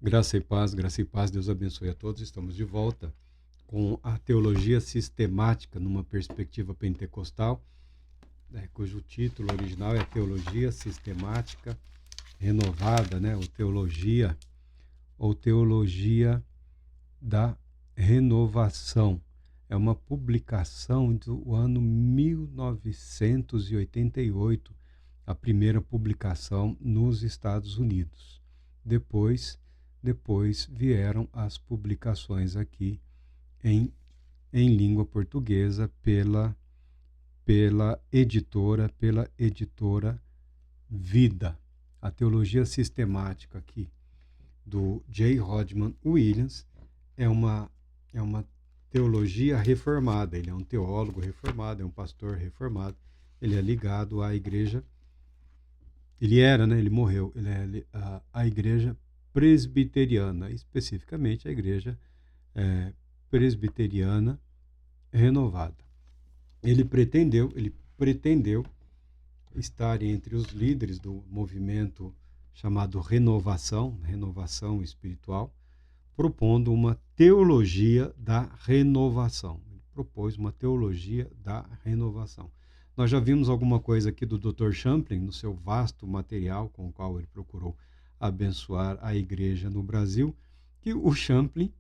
Graça e paz, Deus abençoe a todos. Estamos de volta com a teologia sistemática numa perspectiva pentecostal, cujo título original é Teologia Sistemática Renovada, ou Teologia da Renovação. É uma publicação do ano 1988, a primeira publicação nos Estados Unidos. Depois vieram as publicações aqui em língua portuguesa pela editora Vida. A teologia sistemática aqui do J. Hodgman Williams é uma teologia reformada. Ele é um teólogo reformado, é um pastor reformado. Ele é ligado à igreja. Ele morreu. Ele é a igreja presbiteriana, especificamente a igreja presbiteriana renovada. Ele pretendeu estar entre os líderes do movimento chamado renovação espiritual, propondo uma teologia da renovação. Ele propôs uma teologia da renovação. Nós já vimos alguma coisa aqui do Dr. Champlin, no seu vasto material com o qual ele procurou abençoar a igreja no Brasil, que o Champlin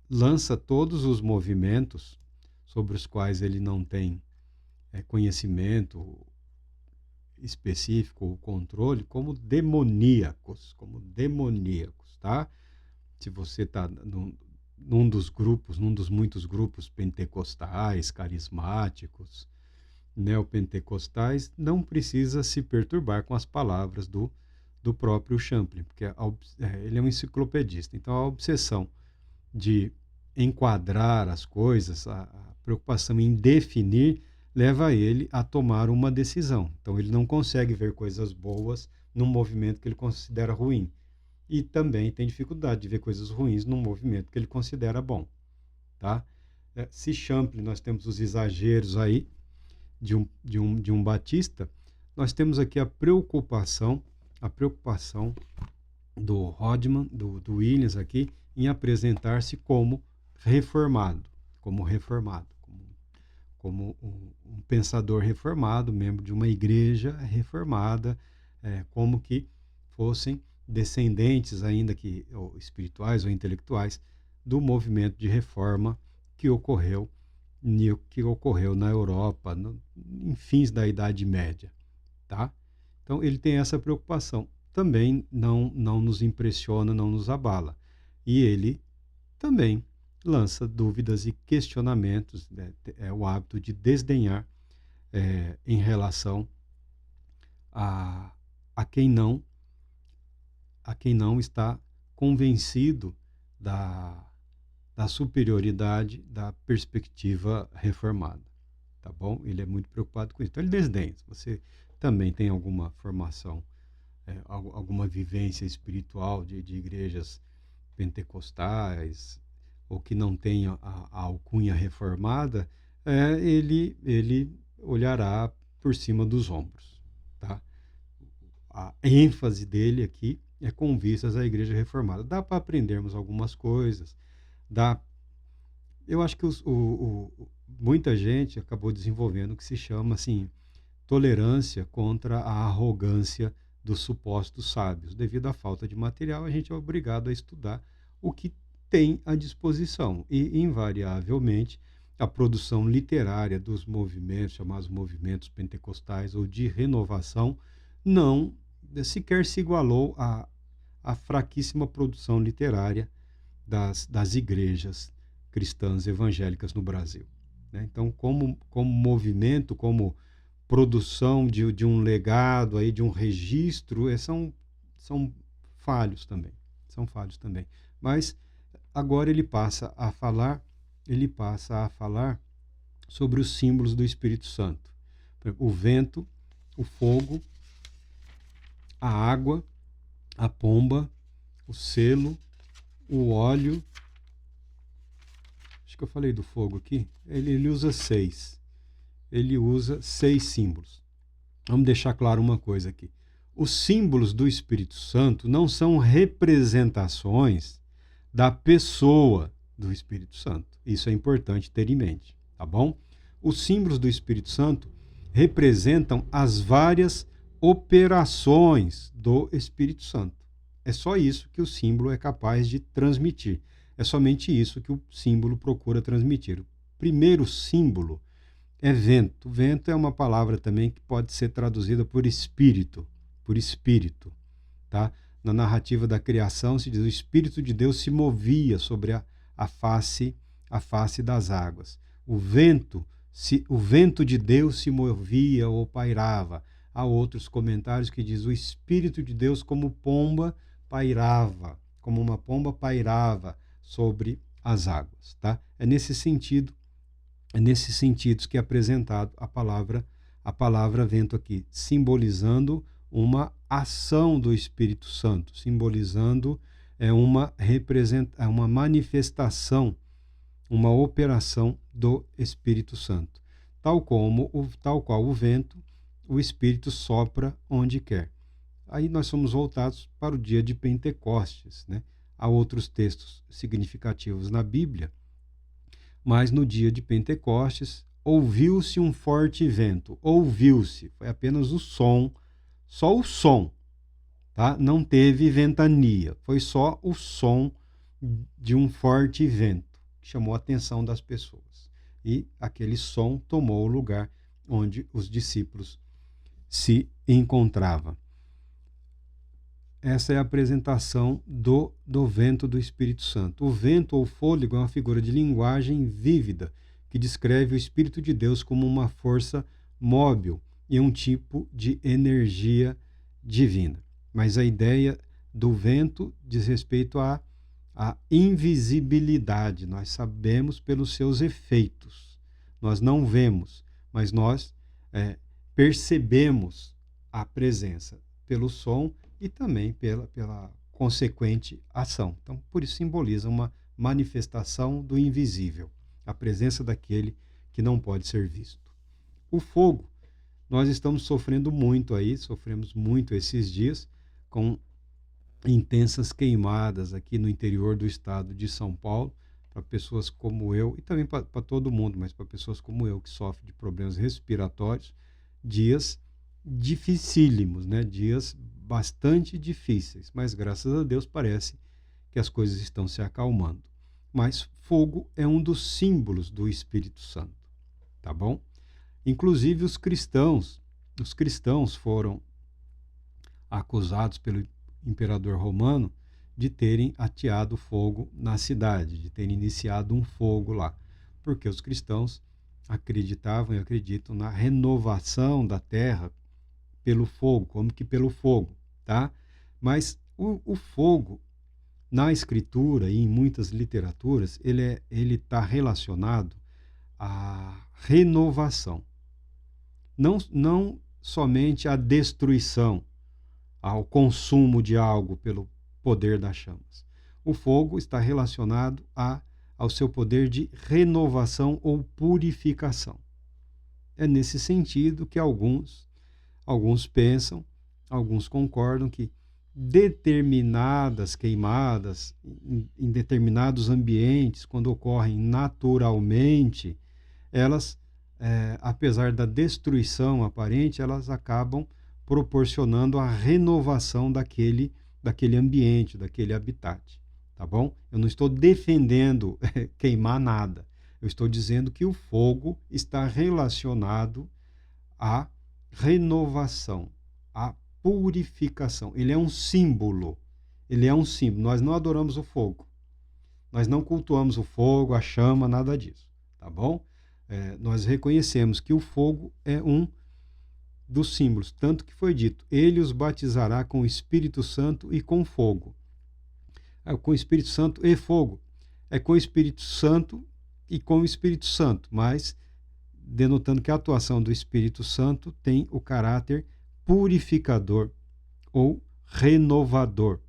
lança todos os movimentos sobre os quais ele não tem conhecimento específico ou controle como demoníacos, tá? Se você está num dos muitos grupos pentecostais, carismáticos, neopentecostais, não precisa se perturbar com as palavras do próprio Champlin, porque ele é um enciclopedista. Então, a obsessão de enquadrar as coisas, a preocupação em definir, leva ele a tomar uma decisão. Então, ele não consegue ver coisas boas num movimento que ele considera ruim. E também tem dificuldade de ver coisas ruins num movimento que ele considera bom. Tá? Se Champlin, nós temos os exageros aí de um batista, nós temos aqui a preocupação do Hodgman, do Williams aqui, em apresentar-se como reformado, como um pensador reformado, membro de uma igreja reformada, como que fossem descendentes, ainda que ou espirituais ou intelectuais, do movimento de reforma que ocorreu na Europa, em fins da Idade Média. Tá? Então, ele tem essa preocupação. Também não nos impressiona, não nos abala. E ele também lança dúvidas e questionamentos, é o hábito de desdenhar em relação a quem não está convencido da superioridade da perspectiva reformada. Tá bom? Ele é muito preocupado com isso. Então, ele desdenha. Se você também tem alguma formação, alguma vivência espiritual de igrejas pentecostais, ou que não tenha a alcunha reformada, ele olhará por cima dos ombros. Tá? A ênfase dele aqui é com vistas à igreja reformada. Dá para aprendermos algumas coisas, eu acho que muita gente acabou desenvolvendo o que se chama assim, tolerância contra a arrogância dos supostos sábios. Devido à falta de material, a gente é obrigado a estudar o que tem à disposição. E, invariavelmente, a produção literária dos movimentos, chamados movimentos pentecostais ou de renovação, não sequer se igualou à fraquíssima produção literária das igrejas cristãs evangélicas no Brasil. Então, como movimento, como produção de um legado, aí, de um registro, são falhos também. Mas agora ele passa a falar sobre os símbolos do Espírito Santo. O vento, o fogo, a água, a pomba, o selo, o óleo. Acho que eu falei do fogo aqui. Ele usa 6. Ele usa 6 símbolos. Vamos deixar claro uma coisa aqui. Os símbolos do Espírito Santo não são representações da pessoa do Espírito Santo. Isso é importante ter em mente, tá bom? Os símbolos do Espírito Santo representam as várias operações do Espírito Santo. É só isso que o símbolo é capaz de transmitir. É somente isso que o símbolo procura transmitir. O primeiro símbolo é vento. Vento é uma palavra também que pode ser traduzida por espírito, tá? Na narrativa da criação se diz o Espírito de Deus se movia sobre a face das águas. O vento de Deus se movia ou pairava. Há outros comentários que diz o Espírito de Deus como uma pomba pairava sobre as águas, tá? É nesses sentidos que é apresentado a palavra vento aqui, simbolizando uma ação do Espírito Santo, simbolizando uma manifestação, uma operação do Espírito Santo. Tal qual o vento, o Espírito sopra onde quer. Aí nós somos voltados para o dia de Pentecostes, né? Há outros textos significativos na Bíblia, mas no dia de Pentecostes ouviu-se um forte vento. Ouviu-se, foi apenas o som, só o som, tá? Não teve ventania, foi só o som de um forte vento que chamou a atenção das pessoas. E aquele som tomou o lugar onde os discípulos se encontravam. Essa é a apresentação do vento do Espírito Santo. O vento ou fôlego é uma figura de linguagem vívida que descreve o Espírito de Deus como uma força móvel e um tipo de energia divina. Mas a ideia do vento diz respeito à invisibilidade. Nós sabemos pelos seus efeitos. Nós não vemos, mas nós percebemos a presença pelo som e também pela consequente ação. Então, por isso simboliza uma manifestação do invisível, a presença daquele que não pode ser visto. O fogo, nós estamos sofremos muito esses dias com intensas queimadas aqui no interior do estado de São Paulo, para pessoas como eu, e também para todo mundo, mas para pessoas como eu que sofrem de problemas respiratórios, dias dificílimos, né? Dias bastante difíceis, mas graças a Deus parece que as coisas estão se acalmando. Mas fogo é um dos símbolos do Espírito Santo, tá bom? Inclusive os cristãos foram acusados pelo imperador romano de terem ateado fogo na cidade, de terem iniciado um fogo lá, porque os cristãos acreditavam e acreditam na renovação da terra pelo fogo, como que pelo fogo, tá? Mas o fogo, na escritura e em muitas literaturas, ele está relacionado à renovação. Não somente à destruição, ao consumo de algo pelo poder das chamas. O fogo está relacionado ao seu poder de renovação ou purificação. É nesse sentido que alguns pensam, alguns concordam que determinadas queimadas em determinados ambientes, quando ocorrem naturalmente, elas, apesar da destruição aparente, elas acabam proporcionando a renovação daquele ambiente, daquele habitat, tá bom? Eu não estou defendendo queimar nada. Eu estou dizendo que o fogo está relacionado à renovação, à purificação. Ele é um símbolo. Nós não adoramos o fogo. Nós não cultuamos o fogo, a chama, nada disso, tá bom? Nós reconhecemos que o fogo é um dos símbolos, tanto que foi dito, ele os batizará com o Espírito Santo e com fogo. Com o Espírito Santo e fogo. É com o Espírito Santo e com o Espírito Santo, mas denotando que a atuação do Espírito Santo tem o caráter purificador ou renovador,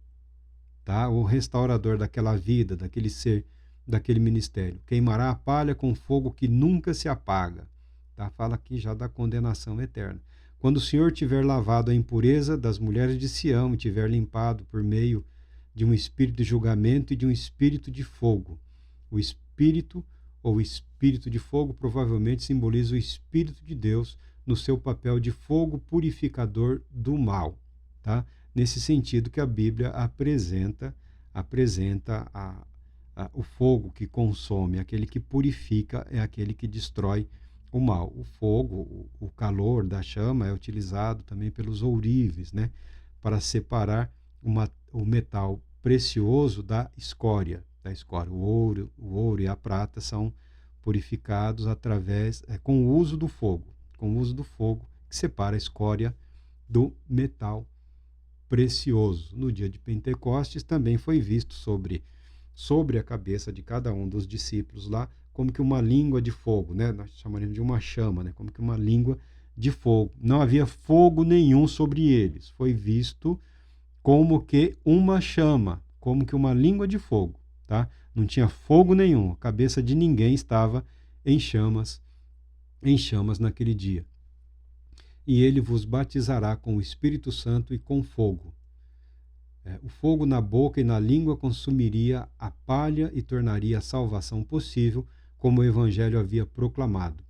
tá? O restaurador daquela vida, daquele ser, daquele ministério. Queimará a palha com fogo que nunca se apaga, tá? Fala aqui já da condenação eterna. Quando o Senhor tiver lavado a impureza das mulheres de Sião e tiver limpado por meio de um espírito de julgamento e de um espírito de fogo. O espírito ou espírito de fogo provavelmente simboliza o Espírito de Deus no seu papel de fogo purificador do mal, tá? Nesse sentido que a Bíblia apresenta o fogo que consome, aquele que purifica é aquele que destrói o mal. O fogo, o calor da chama é utilizado também pelos ourives, né, para separar o metal precioso da escória. O ouro e a prata são purificados com o uso do fogo, que separa a escória do metal precioso. No dia de Pentecostes também foi visto sobre a cabeça de cada um dos discípulos lá, como que uma língua de fogo, né? Nós chamaríamos de uma chama, né? Como que uma língua de fogo. Não havia fogo nenhum sobre eles. Foi visto como que uma chama, como que uma língua de fogo, tá? Não tinha fogo nenhum. A cabeça de ninguém estava em chamas naquele dia. E ele vos batizará com o Espírito Santo e com fogo. O fogo na boca e na língua consumiria a palha e tornaria a salvação possível, como o Evangelho havia proclamado.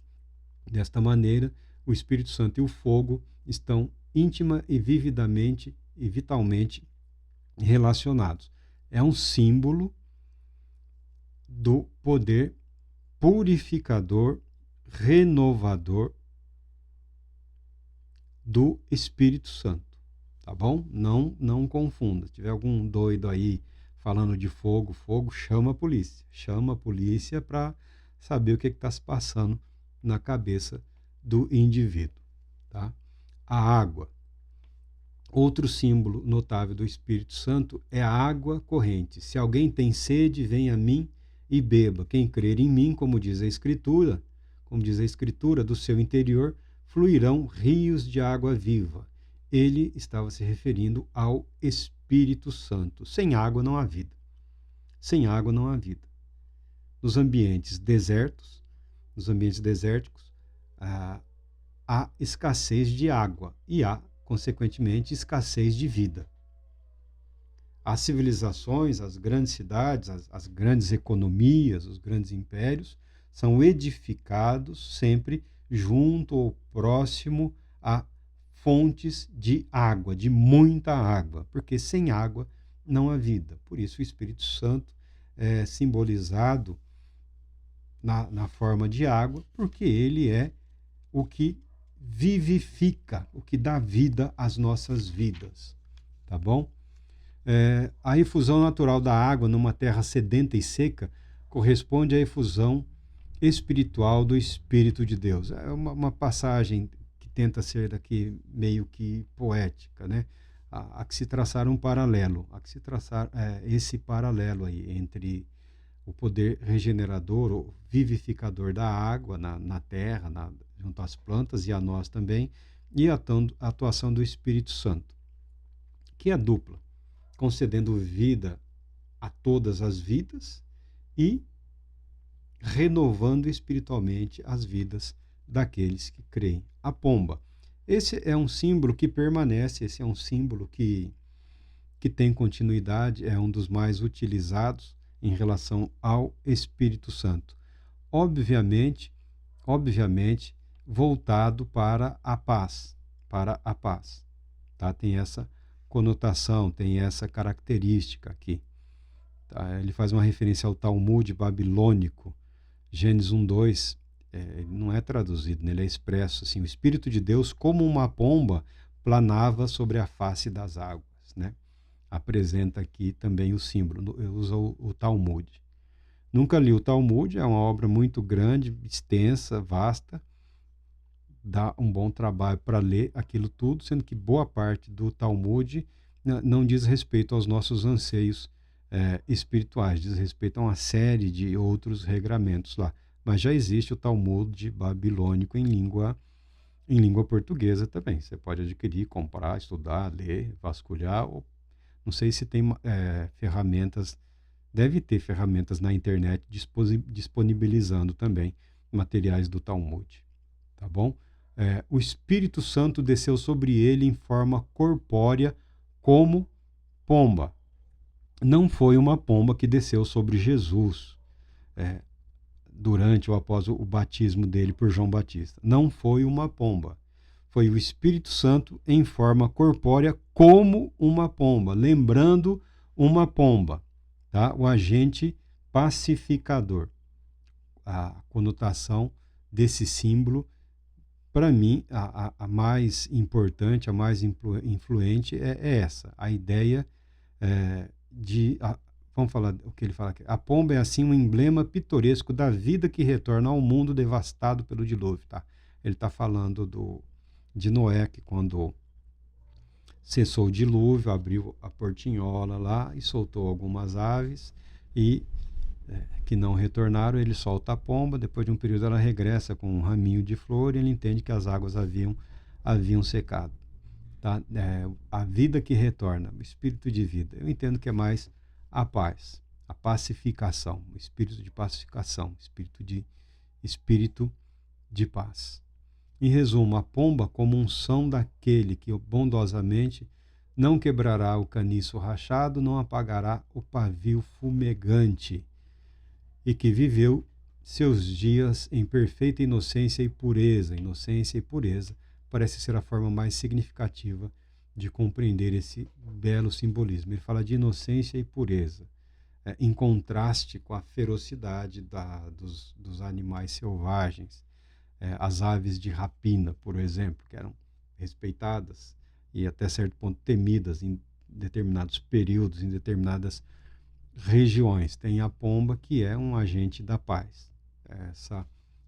Desta maneira, o Espírito Santo e o fogo estão íntima e vividamente e vitalmente relacionados. É um símbolo do poder purificador, renovador do Espírito Santo. Tá bom? Não confunda. Se tiver algum doido aí falando de fogo, chama a polícia. Chama a polícia para saber o que está se passando na cabeça do indivíduo. Tá? A água. Outro símbolo notável do Espírito Santo é a água corrente. Se alguém tem sede, venha a mim e beba. Quem crer em mim, como diz a Escritura, do seu interior fluirão rios de água viva. Ele estava se referindo ao Espírito Santo. Sem água não há vida. Sem água não há vida. Nos ambientes desérticos, há escassez de água e há, consequentemente, escassez de vida. As civilizações, as grandes cidades, as grandes economias, os grandes impérios são edificados sempre junto ou próximo a fontes de água, de muita água, porque sem água não há vida. Por isso o Espírito Santo é simbolizado na forma de água, porque ele é o que vivifica, o que dá vida às nossas vidas. Tá bom? A efusão natural da água numa terra sedenta e seca corresponde à efusão espiritual do Espírito de Deus. É uma passagem que tenta ser aqui meio que poética, né? A que se traçar um paralelo, esse paralelo aí entre o poder regenerador, ou vivificador da água na terra, junto às plantas e a nós também, e a atuação do Espírito Santo, que é dupla, concedendo vida a todas as vidas e renovando espiritualmente as vidas daqueles que creem. A pomba. Esse é um símbolo que permanece, esse é um símbolo que tem continuidade, é um dos mais utilizados em relação ao Espírito Santo. Obviamente, voltado para a paz, tá? Tem essa conotação, tem essa característica aqui. Tá? Ele faz uma referência ao Talmud babilônico, Gênesis 1:2, não é traduzido, ele é expresso assim: o Espírito de Deus, como uma pomba, planava sobre a face das águas, né? Apresenta aqui também o símbolo, usa o Talmud. Nunca li o Talmud, é uma obra muito grande, extensa, vasta, dá um bom trabalho para ler aquilo tudo, sendo que boa parte do Talmud não diz respeito aos nossos anseios espirituais, diz respeito a uma série de outros regramentos lá. Mas já existe o Talmud babilônico em língua portuguesa também. Você pode adquirir, comprar, estudar, ler, vasculhar. Não sei se tem ferramentas, deve ter ferramentas na internet disponibilizando também materiais do Talmud. Tá bom? O Espírito Santo desceu sobre ele em forma corpórea como pomba. Não foi uma pomba que desceu sobre Jesus durante ou após o batismo dele por João Batista. Não foi uma pomba. Foi o Espírito Santo em forma corpórea como uma pomba, lembrando uma pomba, tá? O agente pacificador. A conotação desse símbolo, para mim, a mais importante, a mais influente é essa. A ideia vamos falar o que ele fala aqui. A pomba é assim um emblema pitoresco da vida que retorna ao mundo devastado pelo dilúvio. Tá? Ele está falando de Noé, que quando cessou o dilúvio, abriu a portinhola lá e soltou algumas aves e que não retornaram, ele solta a pomba, depois de um período ela regressa com um raminho de flor e ele entende que as águas haviam secado. Tá? A vida que retorna, o espírito de vida. Eu entendo que é mais a paz, a pacificação, o espírito de pacificação, espírito de paz. Em resumo, a pomba como unção daquele que bondosamente não quebrará o caniço rachado, não apagará o pavio fumegante, e que viveu seus dias em perfeita inocência e pureza. Inocência e pureza parece ser a forma mais significativa de compreender esse belo simbolismo. Ele fala de inocência e pureza, em contraste com a ferocidade dos animais selvagens. As aves de rapina, por exemplo, que eram respeitadas e até certo ponto temidas em determinados períodos, em determinadas regiões. Tem a pomba, que é um agente da paz.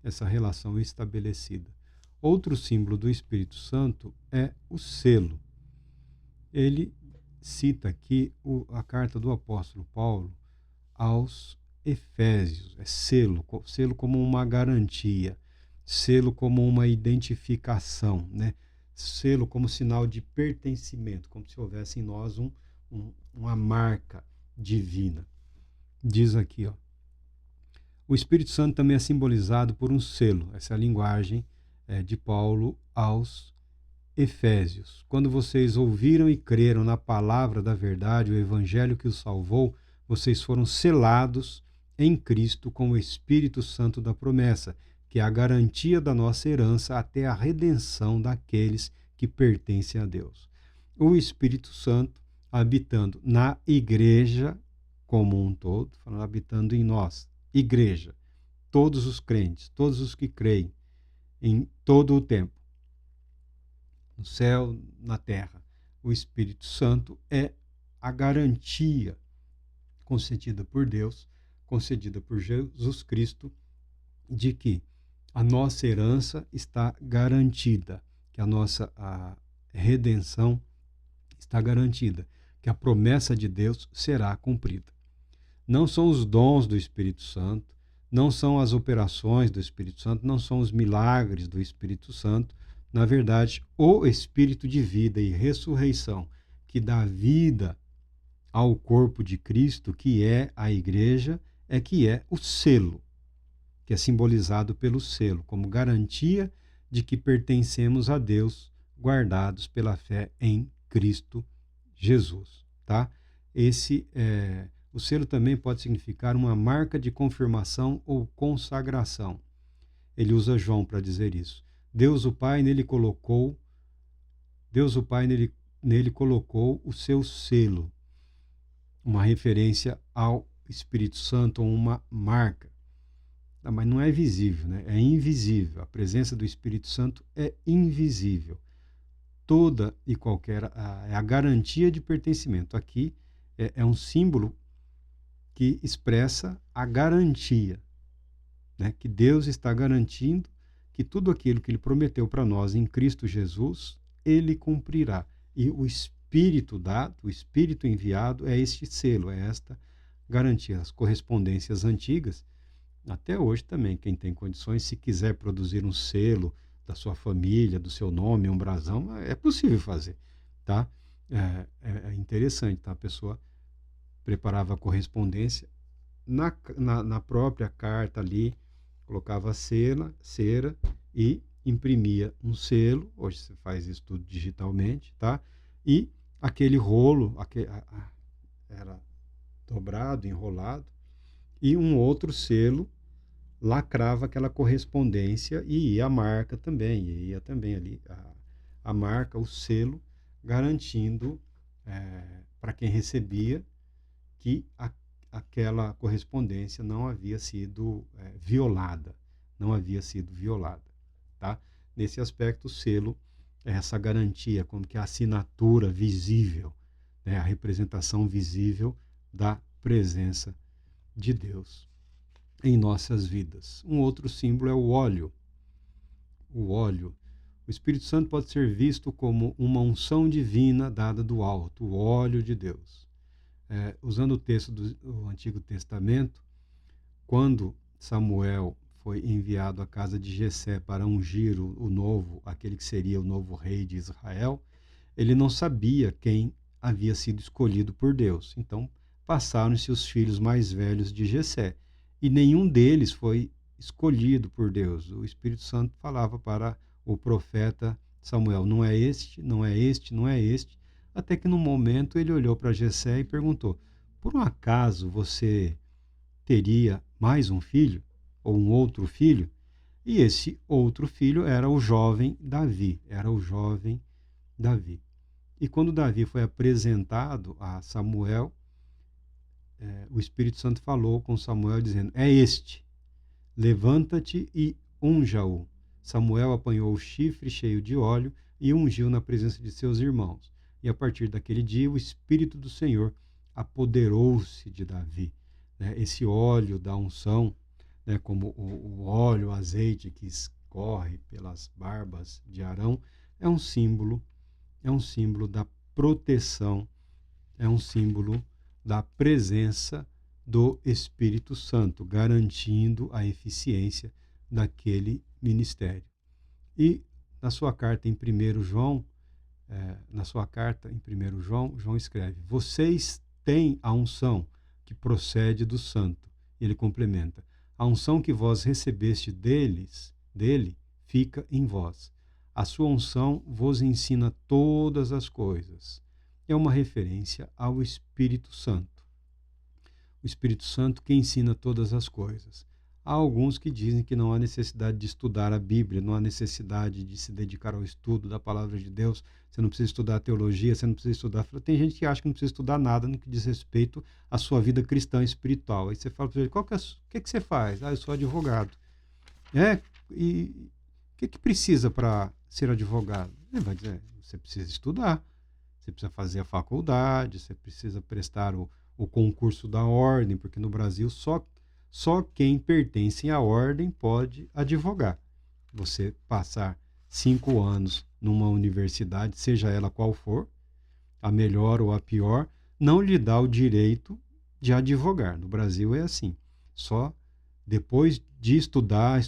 Essa relação estabelecida. Outro símbolo do Espírito Santo é o selo. Ele cita aqui a carta do apóstolo Paulo aos Efésios. É selo como uma garantia, selo como uma identificação, né? Selo como sinal de pertencimento, como se houvesse em nós uma marca divina. Diz aqui, o Espírito Santo também é simbolizado por um selo. Essa é a linguagem de Paulo aos Efésios. Quando vocês ouviram e creram na palavra da verdade, o evangelho que os salvou, vocês foram selados em Cristo com o Espírito Santo da promessa, que é a garantia da nossa herança até a redenção daqueles que pertencem a Deus. O Espírito Santo habitando na igreja como um todo, falando habitando em nós, igreja, todos os crentes, todos os que creem em todo o tempo, no céu, na terra. O Espírito Santo é a garantia concedida por Deus, concedida por Jesus Cristo, de que a nossa herança está garantida, que a redenção está garantida, que a promessa de Deus será cumprida. Não são os dons do Espírito Santo, não são as operações do Espírito Santo, não são os milagres do Espírito Santo. Na verdade, o Espírito de vida e ressurreição, que dá vida ao corpo de Cristo, que é a igreja, que é o selo, que é simbolizado pelo selo, como garantia de que pertencemos a Deus, guardados pela fé em Cristo Jesus. Tá? O selo também pode significar uma marca de confirmação ou consagração. Ele usa João para dizer isso. Deus o Pai nele colocou o seu selo, uma referência ao Espírito Santo, ou uma marca. Mas não é visível, né? É invisível. A presença do Espírito Santo é invisível. Toda e qualquer é a garantia de pertencimento. Aqui é um símbolo que expressa a garantia, né? Que Deus está garantindo que tudo aquilo que Ele prometeu para nós em Cristo Jesus, Ele cumprirá. E o Espírito dado, o Espírito enviado é este selo, é esta garantia. As correspondências antigas, até hoje também, quem tem condições, se quiser produzir um selo da sua família, do seu nome, um brasão, é possível fazer, tá? É interessante, tá? A pessoa preparava a correspondência na própria carta ali, colocava cera e imprimia um selo, hoje você faz isso tudo digitalmente, tá? E aquele rolo era dobrado, enrolado, e um outro selo lacrava aquela correspondência e ia a marca também, e ia também ali a marca, o selo, garantindo para quem recebia que aquela correspondência não havia sido violada, não havia sido violada, tá? Nesse aspecto, o selo é essa garantia, como que a assinatura visível, né? A representação visível da presença de Deus em nossas vidas. Um outro símbolo é o óleo. O óleo. O Espírito Santo pode ser visto como uma unção divina dada do alto, o óleo de Deus. Usando o texto do Antigo Testamento, quando Samuel foi enviado à casa de Jessé para ungir o novo, aquele que seria o novo rei de Israel, ele não sabia quem havia sido escolhido por Deus. Então, passaram-se os filhos mais velhos de Jessé, e nenhum deles foi escolhido por Deus. O Espírito Santo falava para o profeta Samuel: não é este, não é este, não é este. Até que no momento ele olhou para Jessé e perguntou: por um acaso você teria mais um filho? Ou um outro filho? E esse outro filho era o jovem Davi. Era o jovem Davi. E quando Davi foi apresentado a Samuel, o Espírito Santo falou com Samuel dizendo: é este, levanta-te e unja-o. Samuel apanhou o chifre cheio de óleo e ungiu na presença de seus irmãos. E a partir daquele dia, o Espírito do Senhor apoderou-se de Davi. Esse óleo da unção, como o óleo, o azeite que escorre pelas barbas de Arão, é um símbolo da proteção, é um símbolo da presença do Espírito Santo, garantindo a eficiência daquele ministério. E na sua carta em 1 João, João escreve: vocês têm a unção que procede do Santo. Ele complementa: a unção que vós recebeste dele, fica em vós. A sua unção vos ensina todas as coisas. É uma referência ao Espírito Santo. O Espírito Santo que ensina todas as coisas. Há alguns que dizem que não há necessidade de estudar a Bíblia, não há necessidade de se dedicar ao estudo da palavra de Deus, você não precisa estudar teologia, você não precisa estudar... Tem gente que acha que não precisa estudar nada no que diz respeito à sua vida cristã e espiritual. Aí você fala para ele: o que você faz? Eu sou advogado. E o que precisa para ser advogado? Ele vai dizer: você precisa estudar, você precisa fazer a faculdade, você precisa prestar o concurso da ordem, porque no Brasil só quem pertence à ordem pode advogar. Você passar 5 anos numa universidade, seja ela qual for, a melhor ou a pior, não lhe dá o direito de advogar. No Brasil é assim. Só depois de estudar,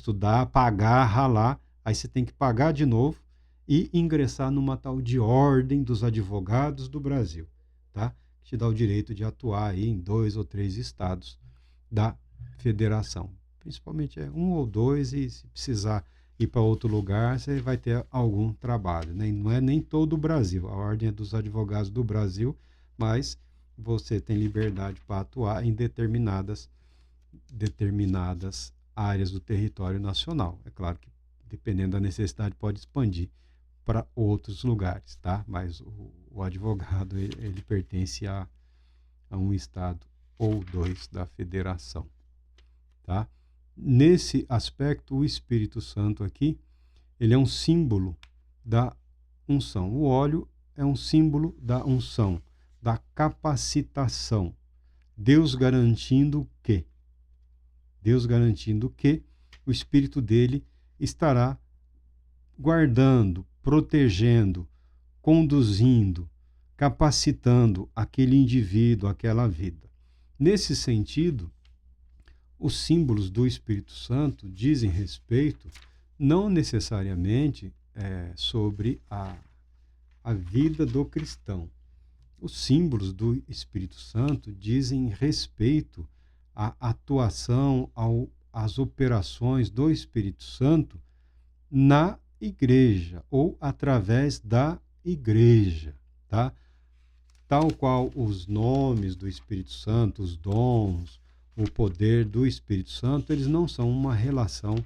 pagar, ralar, aí você tem que pagar de novo e ingressar numa tal de Ordem dos Advogados do Brasil, tá? Que te dá o direito de atuar aí em 2 ou 3 estados da federação. Principalmente um ou dois, e se precisar ir para outro lugar, você vai ter algum trabalho, né? Não é nem todo o Brasil, a Ordem é dos Advogados do Brasil, mas você tem liberdade para atuar em determinadas áreas do território nacional. É claro que, dependendo da necessidade, pode expandir para outros lugares, tá? Mas o advogado, ele pertence a um estado ou 2 da federação, tá? Nesse aspecto, o Espírito Santo aqui, ele é um símbolo da unção. O óleo é um símbolo da unção, da capacitação. Deus garantindo que o Espírito dele estará guardando, protegendo, conduzindo, capacitando aquele indivíduo, aquela vida. Nesse sentido, os símbolos do Espírito Santo dizem respeito não necessariamente sobre a vida do cristão. Os símbolos do Espírito Santo dizem respeito à atuação, às operações do Espírito Santo na igreja ou através da igreja, tá? Tal qual os nomes do Espírito Santo, os dons, o poder do Espírito Santo, eles não são uma relação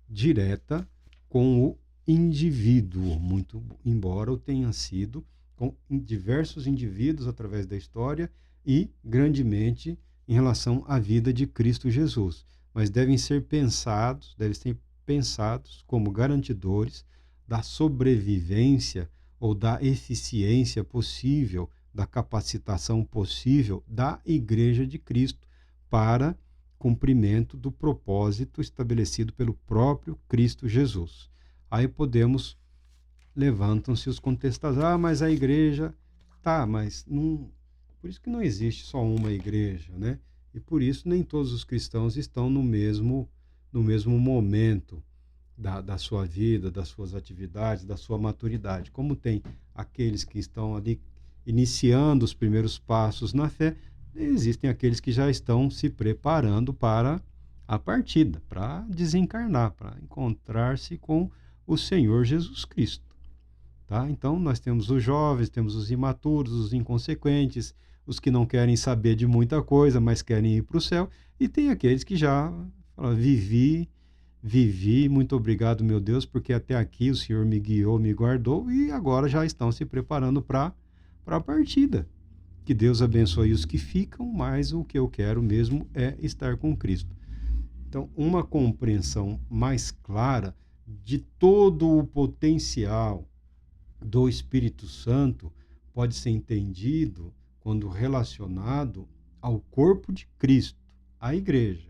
direta com o indivíduo, muito embora o tenha sido com diversos indivíduos através da história e grandemente em relação à vida de Cristo Jesus, mas devem ser pensados como garantidores da sobrevivência ou da eficiência possível, da capacitação possível da Igreja de Cristo para cumprimento do propósito estabelecido pelo próprio Cristo Jesus. Aí levantam-se os contestadores, mas a igreja, mas não, por isso que não existe só uma igreja, né? E por isso nem todos os cristãos estão no mesmo momento da sua vida, das suas atividades, da sua maturidade. Como tem aqueles que estão ali iniciando os primeiros passos na fé, existem aqueles que já estão se preparando para a partida, para desencarnar, para encontrar-se com o Senhor Jesus Cristo. Tá? Então, nós temos os jovens, temos os imaturos, os inconsequentes, os que não querem saber de muita coisa, mas querem ir para o céu, e tem aqueles que já falam, vivi, muito obrigado, meu Deus, porque até aqui o Senhor me guiou, me guardou, e agora já estão se preparando para a partida. Que Deus abençoe os que ficam, mas o que eu quero mesmo é estar com Cristo. Então, uma compreensão mais clara de todo o potencial do Espírito Santo pode ser entendido quando relacionado ao corpo de Cristo, à igreja,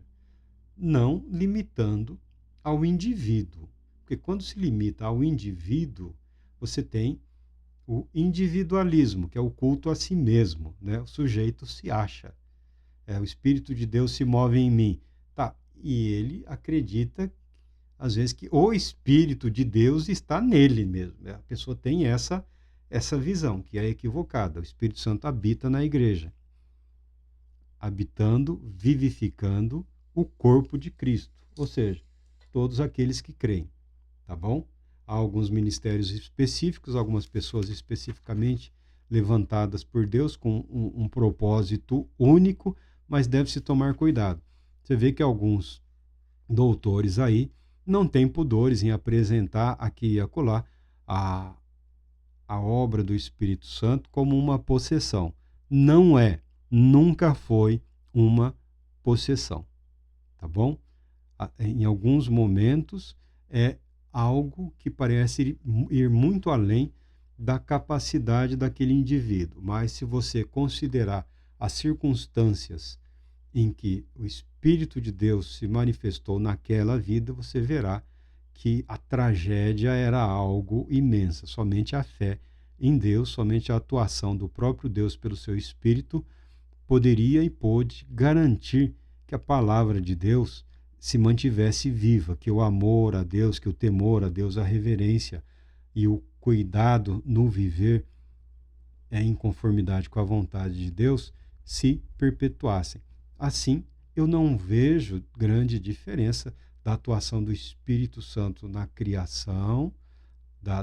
não limitando ao indivíduo. Porque quando se limita ao indivíduo, você tem o individualismo, que é o culto a si mesmo, né? O sujeito se acha. O Espírito de Deus se move em mim. E ele acredita, às vezes, que o Espírito de Deus está nele mesmo. A pessoa tem essa visão, que é equivocada. O Espírito Santo habita na igreja, habitando, vivificando o corpo de Cristo, ou seja, todos aqueles que creem, tá bom? Há alguns ministérios específicos, algumas pessoas especificamente levantadas por Deus com um propósito único, mas deve-se tomar cuidado. Você vê que alguns doutores aí não têm pudores em apresentar aqui e acolá a obra do Espírito Santo como uma possessão. Não é, nunca foi uma possessão, tá bom? Em alguns momentos é algo que parece ir muito além da capacidade daquele indivíduo, mas se você considerar as circunstâncias em que o Espírito de Deus se manifestou naquela vida, você verá que a tragédia era algo imensa. Somente a fé em Deus, somente a atuação do próprio Deus pelo seu Espírito poderia e pôde garantir que a palavra de Deus se mantivesse viva, que o amor a Deus, que o temor a Deus, a reverência e o cuidado no viver em conformidade com a vontade de Deus se perpetuassem. Assim, eu não vejo grande diferença da atuação do Espírito Santo na criação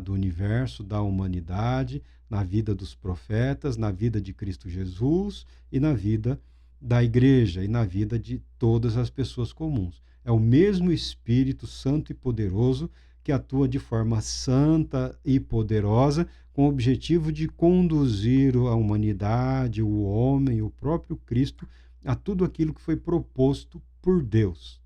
do universo, da humanidade, na vida dos profetas, na vida de Cristo Jesus e na vida da igreja e na vida de todas as pessoas comuns. É o mesmo Espírito Santo e poderoso que atua de forma santa e poderosa com o objetivo de conduzir a humanidade, o homem, o próprio Cristo a tudo aquilo que foi proposto por Deus.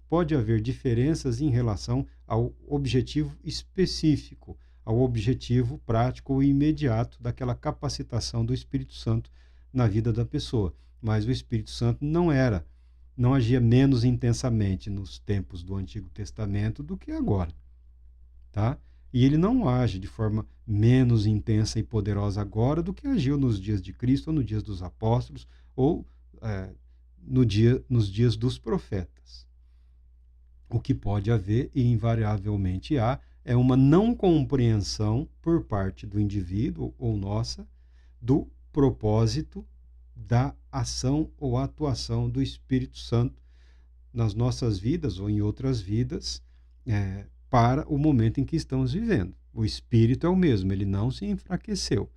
Pode haver diferenças em relação ao objetivo específico, ao objetivo prático e imediato daquela capacitação do Espírito Santo na vida da pessoa. Mas o Espírito Santo não agia menos intensamente nos tempos do Antigo Testamento do que agora, tá? E ele não age de forma menos intensa e poderosa agora do que agiu nos dias de Cristo, ou nos dias dos apóstolos, ou nos dias dos profetas. O que pode haver, e invariavelmente há, é uma não compreensão por parte do indivíduo ou nossa do propósito da ação ou atuação do Espírito Santo nas nossas vidas ou em outras vidas, para o momento em que estamos vivendo. O espírito é o mesmo, ele não se enfraqueceu,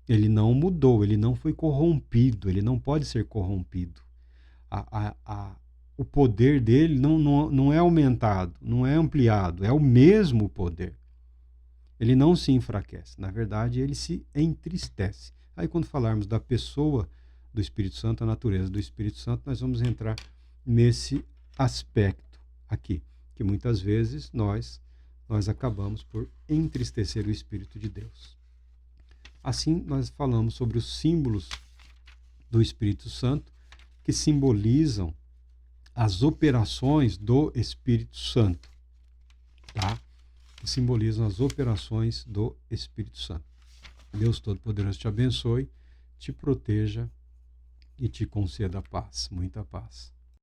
ele não mudou, ele não foi corrompido, ele não pode ser corrompido. O poder dele não é aumentado, não é ampliado, é o mesmo poder. Ele não se enfraquece, na verdade, ele se entristece. Aí, quando falarmos da pessoa do Espírito Santo, a natureza do Espírito Santo, nós vamos entrar nesse aspecto aqui, que muitas vezes nós acabamos por entristecer o Espírito de Deus. Assim, nós falamos sobre os símbolos do Espírito Santo, que simbolizam as operações do Espírito Santo, tá? Que simbolizam as operações do Espírito Santo. Deus Todo-Poderoso te abençoe, te proteja e te conceda paz, muita paz.